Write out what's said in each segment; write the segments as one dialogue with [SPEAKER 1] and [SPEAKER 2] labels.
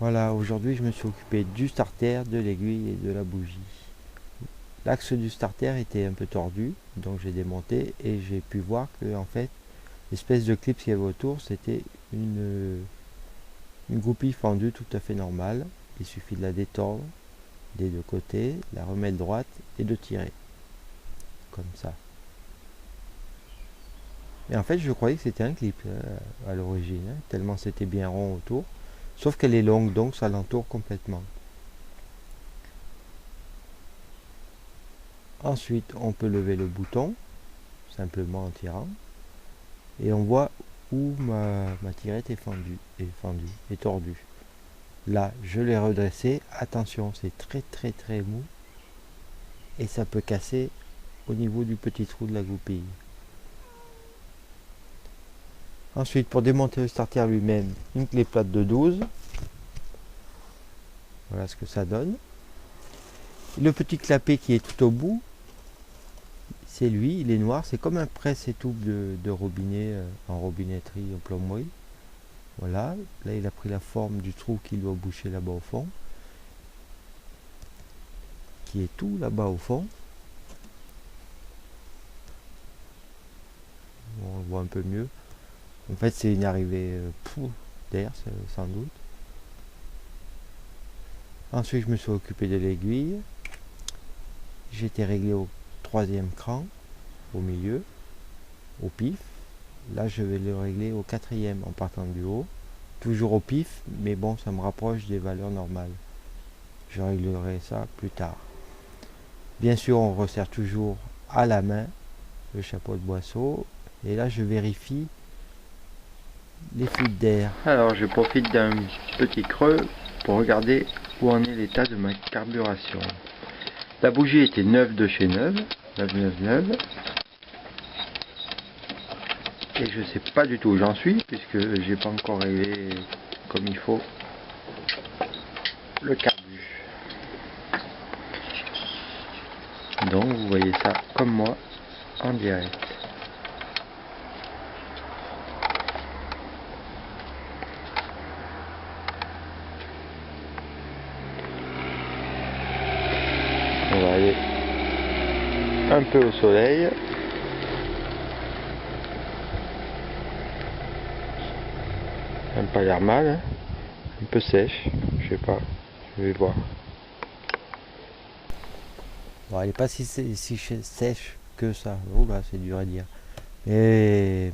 [SPEAKER 1] Voilà, aujourd'hui je me suis occupé du starter, de l'aiguille et de la bougie. L'axe du starter était un peu tordu, donc j'ai démonté et j'ai pu voir que en fait l'espèce de clip qu'il y avait autour c'était une goupille fendue tout à fait normale. Il suffit de la détordre des deux côtés, la remettre droite et de tirer. Comme ça. Et en fait je croyais que c'était un clip à l'origine, hein, tellement c'était bien rond autour. Sauf qu'elle est longue donc ça l'entoure complètement. Ensuite, on peut lever le bouton, simplement en tirant. Et on voit où ma tirette est est tordue. Là, je l'ai redressé. Attention, c'est très mou. Et ça peut casser au niveau du petit trou de la goupille. Ensuite, pour démonter le starter lui-même, une clé plate de 12. Voilà ce que ça donne. Le petit clapet qui est tout au bout, c'est lui, il est noir, c'est comme un presse-étoupe de robinet en robinetterie en plomberie. Voilà, là il a pris la forme du trou qui doit boucher là-bas au fond, qui est tout là-bas au fond. On le voit un peu mieux. En fait c'est une arrivée d'air sans doute. Ensuite je me suis occupé de l'aiguille. J'étais réglé au troisième cran, au milieu, au pif. Là je vais le régler au quatrième en partant du haut. Toujours au pif, mais bon ça me rapproche des valeurs normales. Je réglerai ça plus tard. Bien sûr on resserre toujours à la main le chapeau de boisseau. Et là je vérifie les fuites d'air. Alors je profite d'un petit creux pour regarder où en est l'état de ma carburation. La bougie était neuve de chez neuve, 999. Et je sais pas du tout où j'en suis puisque j'ai pas encore réglé comme il faut le carbu. Donc vous voyez ça comme moi en direct. On va aller un peu au soleil. Ça n'a pas l'air mal, hein. Un peu sèche, je sais pas, je vais voir. Bon, elle n'est pas si sèche que ça. Oh là, c'est dur à dire. Et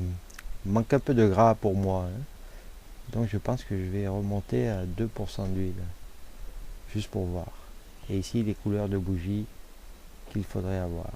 [SPEAKER 1] il manque un peu de gras pour moi, hein. Donc je pense que je vais remonter à 2% d'huile. Juste pour voir. Et ici les couleurs de bougies qu'il faudrait avoir.